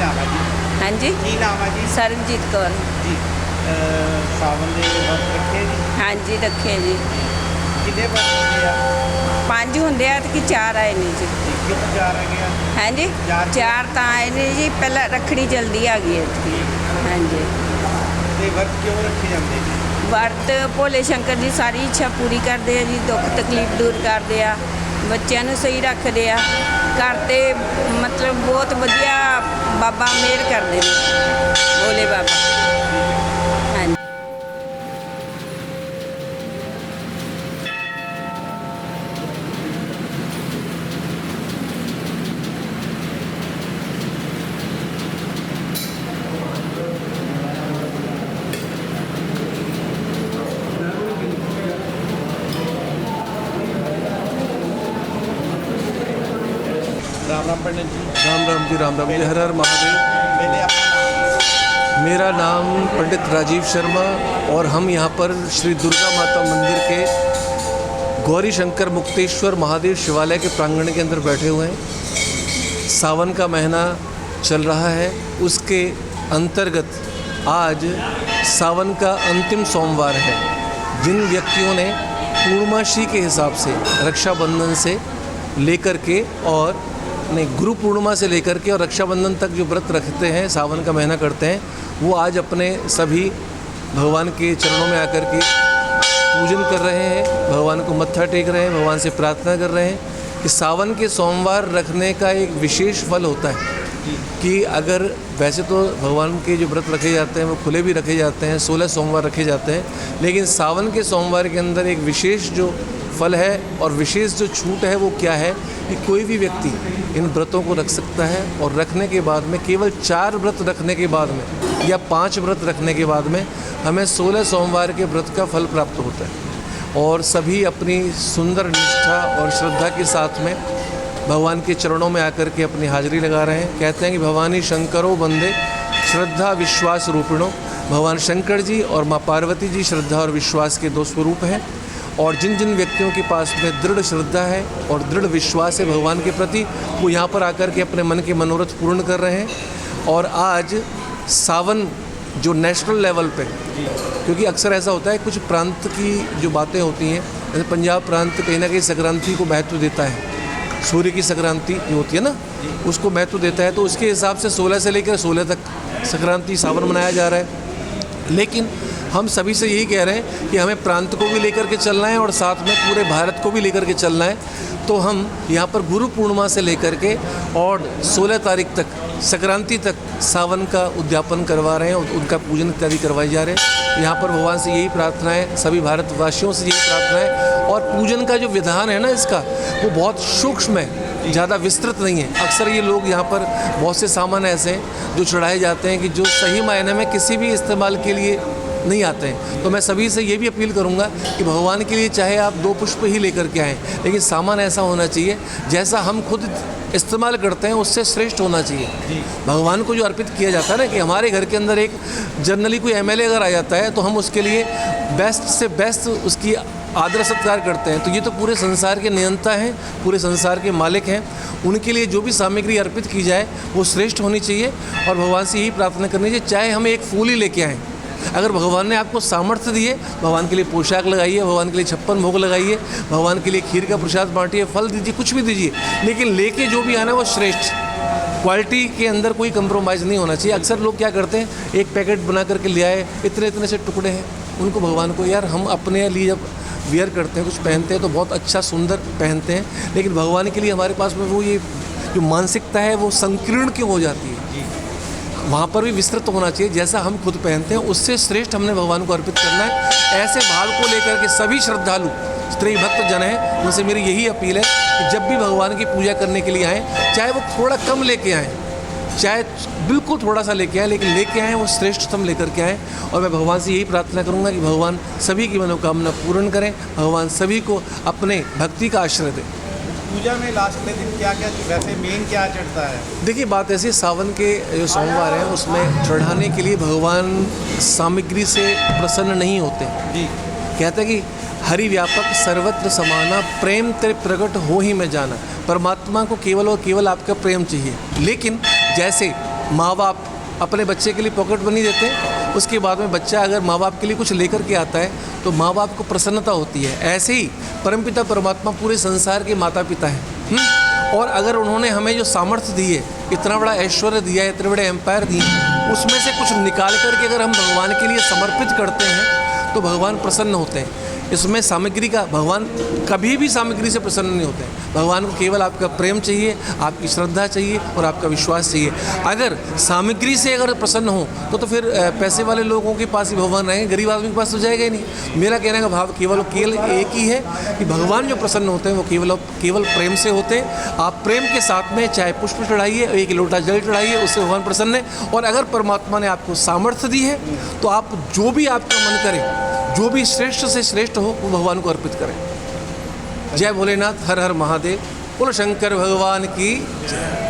नाम है जी? हाँ जी, की नाम है जी? सरनजीत कौर। जी सावन ਦੇ ਵਰਤ ਰੱਖੇ ਜੀ? हाँ जी, रखे जी। ਕਿੰਨੇ ਵਰਤ ਹੁੰਦੇ ਆ? 5 ਹੁੰਦੇ ਆ ਤੇ 4 ਆਏ ਨੇ जी। ਜੀ ਕਿਉਂ ਜਾ ਰਹੇ ਆ? हाँ जी, चार- 4 ਤਾਂ ਆਏ ਨੇ ਜੀ। ਪਹਿਲਾਂ ਰੱਖੜੀ ਜਲਦੀ ਆ ਗਈ ਇੱਥੇ। हाँ जी, ਤੇ ਵਰਤ ਕਿਉਂ ਰੱਖੇ ਜਾਂਦੇ ਜੀ? ਵਰਤ ਭੋਲੇ ਸ਼ੰਕਰ ਦੀ ਸਾਰੀ ਇੱਛਾ ਪੂਰੀ ਕਰਦੇ ਆ ਜੀ। ਦੁੱਖ ਤਕਲੀਫ ਦੂਰ ਕਰਦੇ ਆ, ਬੱਚਿਆਂ ਨੂੰ ਸਹੀ ਰੱਖਦੇ ਆ। ਘਰ ਤੇ ਮਤਲਬ ਬਹੁਤ ਵਧੀਆ ਬਾਬਾ ਮਿਹਰ ਕਰਦੇ ਨੇ, ਭੋਲੇ ਬਾਬਾ। हाँ जी। राम राम पंडित जी। राम राम जी, राम राम जी, हर हर महादेव। पहले अपना नाम। मेरा नाम पंडित राजीव शर्मा और हम यहाँ पर श्री दुर्गा माता मंदिर के गौरी शंकर मुक्तेश्वर महादेव शिवालय के प्रांगण के अंदर बैठे हुए हैं। सावन का महीना चल रहा है, उसके अंतर्गत आज सावन का अंतिम सोमवार है। जिन व्यक्तियों ने पूर्णमासी के हिसाब से रक्षाबंधन से लेकर के और गुरु पूर्णिमा से लेकर के और रक्षाबंधन तक जो व्रत रखते हैं, सावन का महीना करते हैं, वो आज अपने सभी भगवान के चरणों में आकर के पूजन कर रहे हैं, भगवान को मत्था टेक रहे हैं, भगवान से प्रार्थना कर रहे हैं कि सावन के सोमवार रखने का एक विशेष फल होता है कि अगर वैसे तो भगवान के जो व्रत रखे जाते हैं वो खुले भी रखे जाते हैं, 16 सोमवार रखे जाते हैं, लेकिन सावन के सोमवार के अंदर एक विशेष जो फल है और विशेष जो छूट है वो क्या है कि कोई भी व्यक्ति इन व्रतों को रख सकता है और रखने के बाद में केवल 4 व्रत रखने के बाद में या 5 व्रत रखने के बाद में हमें 16 सोमवार के व्रत का फल प्राप्त होता है। और सभी अपनी सुंदर निष्ठा और श्रद्धा के साथ में भगवान के चरणों में आकर के अपनी हाजिरी लगा रहे हैं। कहते हैं कि भवानी शंकरो वंदे श्रद्धा विश्वास रूपिणो। भगवान शंकर जी और माँ पार्वती जी श्रद्धा और विश्वास के 2 स्वरूप हैं। और जिन जिन व्यक्तियों के पास में दृढ़ श्रद्धा है और दृढ़ विश्वास है भगवान के प्रति, वो यहाँ पर आकर के अपने मन के मनोरथ पूर्ण कर रहे हैं। और आज सावन जो नेशनल लेवल पे, क्योंकि अक्सर ऐसा होता है कुछ प्रांत की जो बातें होती हैं, जैसे पंजाब प्रांत कहीं ना कहीं संक्रांति को महत्व देता है, सूर्य की संक्रांति जो होती है ना, उसको महत्व देता है, तो उसके हिसाब से 16 से लेकर 16 तक संक्रांति सावन मनाया जा रहा है। लेकिन हम सभी से यही कह रहे हैं कि हमें प्रांत को भी लेकर के चलना है और साथ में पूरे भारत को भी लेकर के चलना है। तो हम यहाँ पर गुरु पूर्णिमा से लेकर के और 16 तारीख तक संक्रांति तक सावन का उद्यापन करवा रहे हैं और उनका पूजन इत्यादि करवाए जा रहे हैं। यहाँ पर भगवान से यही प्रार्थना है, सभी भारतवासियों से यही प्रार्थना है। और पूजन का जो विधान है ना इसका, वो बहुत सूक्ष्म है, ज़्यादा विस्तृत नहीं है। अक्सर ये लोग यहाँ पर बहुत से सामान ऐसे हैं जो चढ़ाए जाते हैं कि जो सही मायने में किसी भी इस्तेमाल के लिए नहीं आते हैं। तो मैं सभी से ये भी अपील करूंगा कि भगवान के लिए चाहे आप 2 पुष्प ही लेकर के आएँ, लेकिन सामान ऐसा होना चाहिए जैसा हम खुद इस्तेमाल करते हैं उससे श्रेष्ठ होना चाहिए। भगवान को जो अर्पित किया जाता है ना, कि हमारे घर के अंदर एक जनरली कोई एमएलए अगर आ जाता है तो हम उसके लिए बेस्ट से बेस्ट उसकी आदर सत्कार करते हैं। तो ये तो पूरे संसार के नियंता हैं, पूरे संसार के मालिक हैं, उनके लिए जो भी सामग्री अर्पित की जाए वो श्रेष्ठ होनी चाहिए। और भगवान से यही प्रार्थना करनी चाहिए, चाहे हम एक फूल ही लेके आएँ, अगर भगवान ने आपको सामर्थ्य दिए, भगवान के लिए पोशाक लगाइए, भगवान के लिए 56 भोग लगाइए, भगवान के लिए खीर का प्रसाद बांटिए, फल दीजिए, कुछ भी दीजिए, लेकिन लेके जो भी आना वो श्रेष्ठ क्वालिटी के अंदर कोई कंप्रोमाइज़ नहीं होना चाहिए। अक्सर लोग क्या करते हैं, एक पैकेट बना करके ले आए, इतने इतने से टुकड़े हैं, उनको भगवान को, यार हम अपने लिए जब वियर करते हैं, कुछ पहनते हैं तो बहुत अच्छा सुंदर पहनते हैं, लेकिन भगवान के लिए हमारे पास में वो ये जो मानसिकता है वो संकीर्ण क्यों हो जाती है। वहाँ पर भी विस्तृत होना चाहिए, जैसा हम खुद पहनते हैं उससे श्रेष्ठ हमने भगवान को अर्पित करना है। ऐसे भाव को लेकर के सभी श्रद्धालु स्त्री भक्त जन हैं, उनसे मेरी यही अपील है कि जब भी भगवान की पूजा करने के लिए आएँ, चाहे वो थोड़ा कम लेके आएँ, चाहे बिल्कुल थोड़ा सा लेके आएँ, लेकिन लेके आएँ वो श्रेष्ठतम लेकर के आएँ। और मैं भगवान से यही प्रार्थना करूँगा कि भगवान सभी की मनोकामना पूर्ण करें, भगवान सभी को अपने भक्ति का आश्रय दें। पूजा में लास्ट के दिन क्या क्या वैसे मेन क्या चढ़ता है? देखिए बात ऐसी, सावन के जो सोमवार हैं उसमें चढ़ाने के लिए भगवान सामग्री से प्रसन्न नहीं होते जी। कहते हैं कि हरि व्यापक सर्वत्र समाना, प्रेम तेरे प्रकट हो ही मैं जाना। परमात्मा को केवल और केवल आपका प्रेम चाहिए। लेकिन जैसे माँ बाप अपने बच्चे के लिए पॉकेट मनी देते हैं, उसके बाद में बच्चा अगर माँ बाप के लिए कुछ लेकर के आता है तो माँ बाप को प्रसन्नता होती है। ऐसे ही परमपिता परमात्मा पूरे संसार के माता पिता हैं। और अगर उन्होंने हमें जो सामर्थ्य दी है, इतना बड़ा ऐश्वर्य दिया है, इतने बड़े एम्पायर दिए हैं, उसमें से कुछ निकाल करके अगर हम भगवान के लिए समर्पित करते हैं तो भगवान प्रसन्न होते हैं। इसमें सामग्री का, भगवान कभी भी सामग्री से प्रसन्न नहीं होते हैं। भगवान को केवल आपका प्रेम चाहिए, आपकी श्रद्धा चाहिए और आपका विश्वास चाहिए। अगर सामग्री से अगर प्रसन्न हो तो फिर पैसे वाले लोगों के पास ही भगवान रहेंगे, गरीब आदमी के पास तो जाएगा ही नहीं। मेरा कहने का भाव केवल एक ही है कि भगवान जो प्रसन्न होते हैं वो केवल प्रेम से होते हैं। आप प्रेम के साथ में चाहे पुष्प चढ़ाइए, एक लोटा जल चढ़ाइए, उससे भगवान प्रसन्न है। और अगर परमात्मा ने आपको सामर्थ्य दी है तो आप जो भी आपका मन करे, जो भी श्रेष्ठ से श्रेष्ठ हो, वो भगवान को अर्पित करें। जय भोलेनाथ, हर हर महादेव, बोलो शंकर भगवान की जय।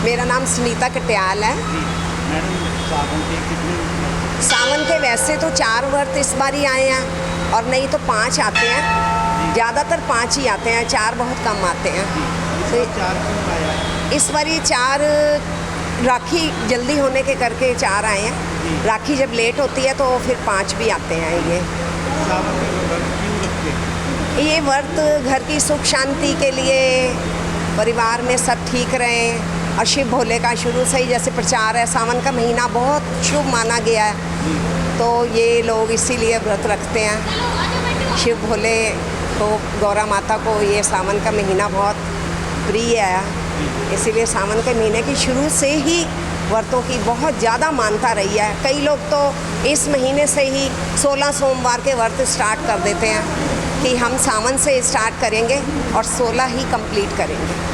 मेरा नाम सुनीता कटियाल है। मैडम, सावन के कितने? सावन के वैसे तो 4 व्रत इस बार ही आए हैं और नहीं तो 5 आते हैं, ज़्यादातर 5 ही आते हैं, 4 बहुत कम आते हैं। तो 4 क्यों आया है? इस बार ये 4 राखी जल्दी होने के करके 4 आए हैं। राखी जब लेट होती है तो फिर 5 भी आते हैं। ये सावन के व्रत क्यों रखते हैं? ये व्रत घर की सुख शांति के लिए, परिवार में सब ठीक रहें, और शिव भोले का शुरू से ही जैसे प्रचार है, सावन का महीना बहुत शुभ माना गया है, तो ये लोग इसीलिए व्रत रखते हैं। शिव भोले को, गौरा माता को ये सावन का महीना बहुत प्रिय है, इसीलिए सावन के महीने की शुरू से ही व्रतों की बहुत ज़्यादा मानता रही है। कई लोग तो इस महीने से ही 16 सोमवार के व्रत स्टार्ट कर देते हैं कि हम सावन से स्टार्ट करेंगे और 16 ही कंप्लीट करेंगे।